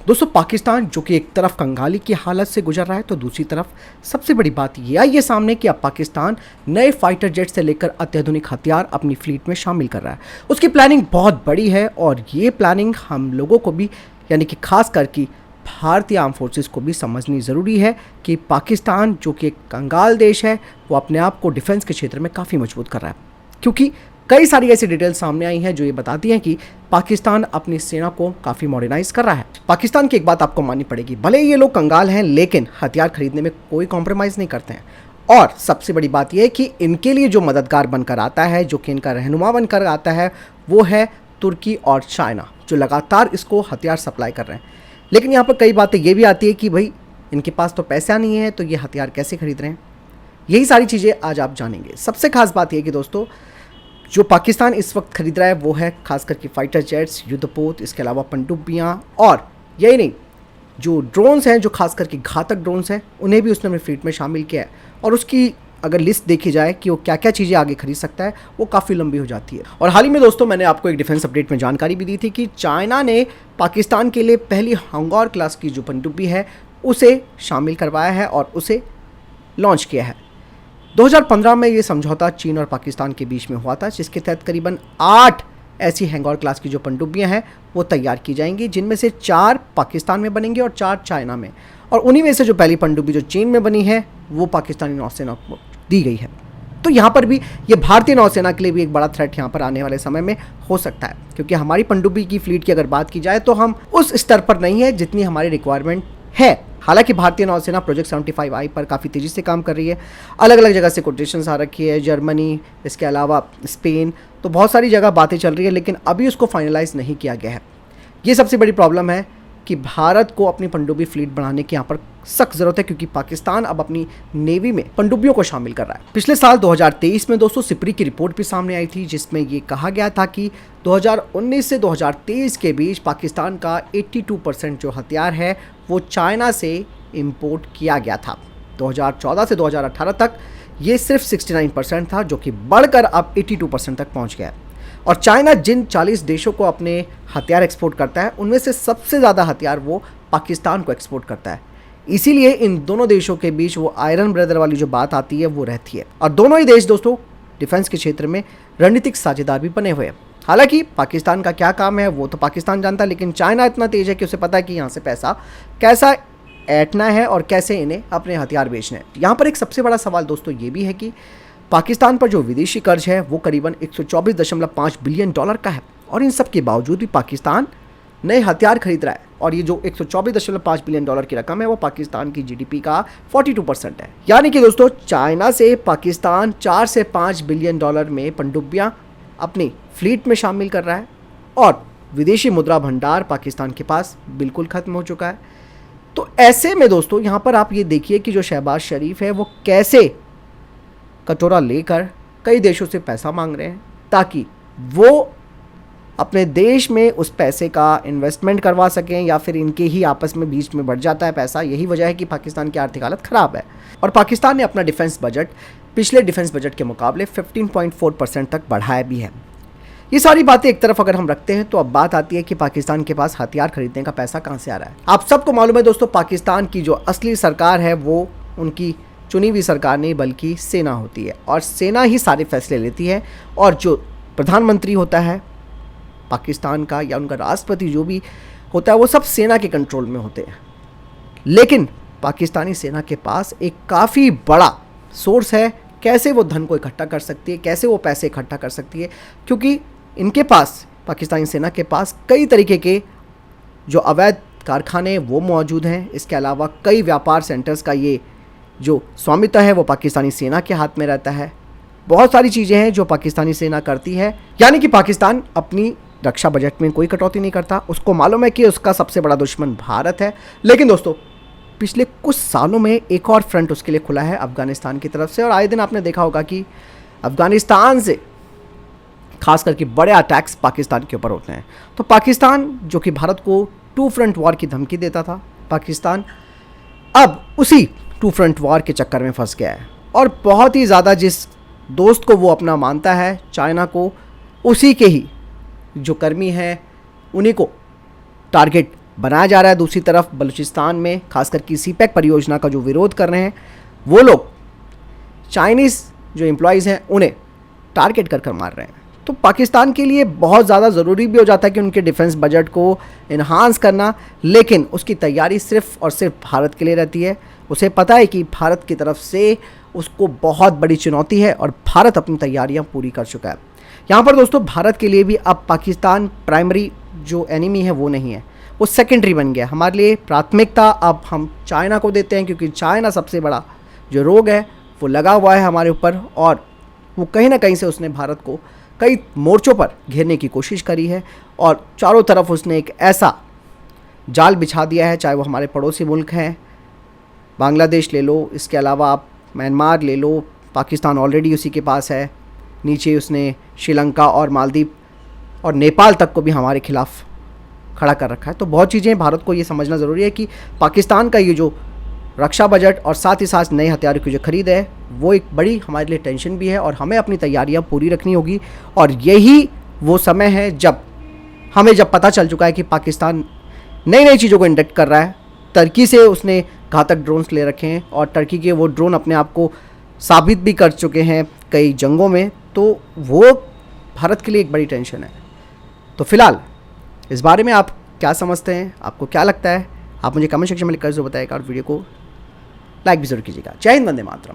दोस्तों पाकिस्तान जो कि एक तरफ कंगाली की हालत से गुजर रहा है तो दूसरी तरफ सबसे बड़ी बात ये आई है सामने कि अब पाकिस्तान नए फाइटर जेट से लेकर अत्याधुनिक हथियार अपनी फ्लीट में शामिल कर रहा है। उसकी प्लानिंग बहुत बड़ी है और ये प्लानिंग हम लोगों को भी यानी कि खास करके भारतीय आर्म फोर्सेस को भी समझनी ज़रूरी है कि पाकिस्तान जो कि एक कंगाल देश है वो अपने आप को डिफेंस के क्षेत्र में काफ़ी मजबूत कर रहा है, क्योंकि कई सारी ऐसी डिटेल्स सामने आई हैं जो ये बताती हैं कि पाकिस्तान अपनी सेना को काफ़ी मॉडर्नाइज कर रहा है। पाकिस्तान की एक बात आपको माननी पड़ेगी, भले ये लोग कंगाल हैं लेकिन हथियार खरीदने में कोई कॉम्प्रोमाइज़ नहीं करते हैं। और सबसे बड़ी बात यह है कि इनके लिए जो मददगार बनकर आता है, जो कि इनका रहनुमा बनकर आता है, वो है तुर्की और चाइना, जो लगातार इसको हथियार सप्लाई कर रहे हैं। लेकिन यहाँ पर कई बातें ये भी आती है कि भाई इनके पास तो पैसा नहीं है तो ये हथियार कैसे खरीद रहे हैं। यही सारी चीज़ें आज आप जानेंगे। सबसे खास बात यह कि दोस्तों जो पाकिस्तान इस वक्त खरीद रहा है वो है खास करके फाइटर जेट्स, युद्धपोत, इसके अलावा पनडुब्बियाँ, और यही नहीं जो ड्रोन्स हैं, जो खास करके घातक ड्रोन्स हैं, उन्हें भी उसने अपनी फ्लीट में शामिल किया है। और उसकी अगर लिस्ट देखी जाए कि वो क्या क्या चीज़ें आगे खरीद सकता है वो काफ़ी लंबी हो जाती है। और हाल ही में दोस्तों मैंने आपको एक डिफेंस अपडेट में जानकारी भी दी थी कि चाइना ने पाकिस्तान के लिए पहली हंगौर क्लास की जो पनडुब्बी है उसे शामिल करवाया है और उसे लॉन्च किया है। 2015 में ये समझौता चीन और पाकिस्तान के बीच में हुआ था, जिसके तहत करीबन 8 ऐसी हैंगौर क्लास की जो पनडुब्बियां हैं वो तैयार की जाएंगी, जिनमें से 4 पाकिस्तान में बनेंगी और 4 चाइना में। और उन्हीं में से जो पहली पनडुब्बी जो चीन में बनी है वो पाकिस्तानी नौसेना को दी गई है। तो यहाँ पर भी ये भारतीय नौसेना के लिए भी एक बड़ा थ्रेट यहाँ पर आने वाले समय में हो सकता है, क्योंकि हमारी पनडुब्बी की फ्लीट की अगर बात की जाए तो हम उस स्तर पर नहीं है जितनी हमारी रिक्वायरमेंट है। हालांकि भारतीय नौसेना प्रोजेक्ट 75I पर काफ़ी तेज़ी से काम कर रही है, अलग अलग जगह से कोटेशंस आ रखी है, जर्मनी, इसके अलावा स्पेन, तो बहुत सारी जगह बातें चल रही है, लेकिन अभी उसको फाइनलाइज नहीं किया गया है। ये सबसे बड़ी प्रॉब्लम है कि भारत को अपनी पनडुब्बी फ्लीट बढ़ाने की यहाँ पर सख्त ज़रूरत है, क्योंकि पाकिस्तान अब अपनी नेवी में पनडुब्बियों को शामिल कर रहा है। पिछले साल 2023 में दोस्तों सिपरी की रिपोर्ट भी सामने आई थी, जिसमें ये कहा गया था कि 2019 से 2023 के बीच पाकिस्तान का 82% जो हथियार है वो चाइना से इंपोर्ट किया गया था। 2014 से 2018 तक ये सिर्फ 69% था, जो कि बढ़कर अब 82% तक पहुँच गया। और चाइना जिन 40 देशों को अपने हथियार एक्सपोर्ट करता है उनमें से सबसे ज़्यादा हथियार वो पाकिस्तान को एक्सपोर्ट करता है। इसीलिए इन दोनों देशों के बीच वो आयरन ब्रदर वाली जो बात आती है वो रहती है। और दोनों ही देश दोस्तों डिफेंस के क्षेत्र में रणनीतिक साझेदार भी बने हुए हैं। हालांकि पाकिस्तान का क्या काम है वो तो पाकिस्तान जानता है, लेकिन चाइना इतना तेज है कि उसे पता है कि यहाँ से पैसा कैसा ऐंठना है और कैसे इन्हें अपने हथियार बेचने हैं। यहाँ पर एक सबसे बड़ा सवाल दोस्तों ये भी है कि पाकिस्तान पर जो विदेशी कर्ज है वो करीबन 124.5 बिलियन डॉलर का है, और इन सब के बावजूद भी पाकिस्तान नए हथियार खरीद रहा है। और ये जो 124.5 बिलियन डॉलर की रकम है वो पाकिस्तान की जीडीपी का 42% है। यानी कि दोस्तों चाइना से पाकिस्तान 4 से 5 बिलियन डॉलर में पनडुब्बियाँ अपनी फ्लीट में शामिल कर रहा है, और विदेशी मुद्रा भंडार पाकिस्तान के पास बिल्कुल ख़त्म हो चुका है। तो ऐसे में दोस्तों यहाँ पर आप ये देखिए कि जो शहबाज शरीफ है वो कैसे कटोरा लेकर कई देशों से पैसा मांग रहे हैं ताकि वो अपने देश में उस पैसे का इन्वेस्टमेंट करवा सकें, या फिर इनके ही आपस में बीच में बढ़ जाता है पैसा। यही वजह है कि पाकिस्तान की आर्थिक हालत ख़राब है। और पाकिस्तान ने अपना डिफेंस बजट पिछले डिफेंस बजट के मुकाबले 15.4% तक बढ़ाया भी है। ये सारी बातें एक तरफ अगर हम रखते हैं तो अब बात आती है कि पाकिस्तान के पास हथियार खरीदने का पैसा कहाँ से आ रहा है। आप सबको मालूम है दोस्तों पाकिस्तान की जो असली सरकार है वो उनकी चुनी हुई सरकार नहीं बल्कि सेना होती है, और सेना ही सारे फैसले लेती है। और जो प्रधानमंत्री होता है पाकिस्तान का या उनका राष्ट्रपति जो भी होता है वो सब सेना के कंट्रोल में होते हैं। लेकिन पाकिस्तानी सेना के पास एक काफ़ी बड़ा सोर्स है कैसे वो धन को इकट्ठा कर सकती है, कैसे वो पैसे इकट्ठा कर सकती है, क्योंकि इनके पास पाकिस्तानी सेना के पास कई तरीके के जो अवैध कारखाने वो मौजूद हैं। इसके अलावा कई व्यापार सेंटर्स का ये जो स्वामित्व है वो पाकिस्तानी सेना के हाथ में रहता है। बहुत सारी चीज़ें हैं जो पाकिस्तानी सेना करती है, यानी कि पाकिस्तान अपनी रक्षा बजट में कोई कटौती नहीं करता। उसको मालूम है कि उसका सबसे बड़ा दुश्मन भारत है। लेकिन दोस्तों पिछले कुछ सालों में एक और फ्रंट उसके लिए खुला है अफ़गानिस्तान की तरफ से, और आए दिन आपने देखा होगा कि अफ़गानिस्तान से खास करके बड़े अटैक्स पाकिस्तान के ऊपर होते हैं। तो पाकिस्तान जो कि भारत को 2 फ्रंट वॉर की धमकी देता था, पाकिस्तान अब उसी 2 फ्रंट वॉर के चक्कर में फंस गया है। और बहुत ही ज़्यादा जिस दोस्त को वो अपना मानता है, चाइना को, उसी के ही जो कर्मी हैं उन्हीं को टारगेट बनाया जा रहा है। दूसरी तरफ बलूचिस्तान में खासकर की सीपैक परियोजना का जो विरोध कर रहे हैं वो लोग चाइनीज़ जो एम्प्लॉयज़ हैं उन्हें टारगेट कर मार रहे हैं। तो पाकिस्तान के लिए बहुत ज़्यादा ज़रूरी भी हो जाता है कि उनके डिफेंस बजट को इन्हांस करना, लेकिन उसकी तैयारी सिर्फ और सिर्फ भारत के लिए रहती है। उसे पता है कि भारत की तरफ से उसको बहुत बड़ी चुनौती है और भारत अपनी तैयारियां पूरी कर चुका है। यहाँ पर दोस्तों भारत के लिए भी अब पाकिस्तान प्राइमरी जो एनिमी है वो नहीं है, वो सेकेंडरी बन गया। हमारे लिए प्राथमिकता अब हम चाइना को देते हैं, क्योंकि चाइना सबसे बड़ा जो रोग है वो लगा हुआ है हमारे ऊपर, और वो कहीं ना कहीं से उसने भारत को कई मोर्चों पर घेरने की कोशिश करी है और चारों तरफ उसने एक ऐसा जाल बिछा दिया है, चाहे वो हमारे पड़ोसी मुल्क हैं, बांग्लादेश ले लो, इसके अलावा आप म्यांमार ले लो, पाकिस्तान ऑलरेडी उसी के पास है, नीचे उसने श्रीलंका और मालदीव और नेपाल तक को भी हमारे खिलाफ खड़ा कर रखा है। तो बहुत चीज़ें भारत को ये समझना ज़रूरी है कि पाकिस्तान का ये जो रक्षा बजट और साथ ही साथ नए हथियारों की जो खरीद है वो एक बड़ी हमारे लिए टेंशन भी है, और हमें अपनी तैयारियां पूरी रखनी होगी। और यही वो समय है जब पता चल चुका है कि पाकिस्तान नई नई चीज़ों को इंडक्ट कर रहा है। टर्की से उसने घातक ड्रोन्स ले रखे हैं और टर्की के वो ड्रोन अपने आप को साबित भी कर चुके हैं कई जंगों में, तो वो भारत के लिए एक बड़ी टेंशन है। तो फिलहाल इस बारे में आप क्या समझते हैं, आपको क्या लगता है, आप मुझे कमेंट सेक्शन में लिखकर ज़रूर बताइएगा और वीडियो को लाइक भी जरूर कीजिएगा। जय हिंद, वंदे मातरम।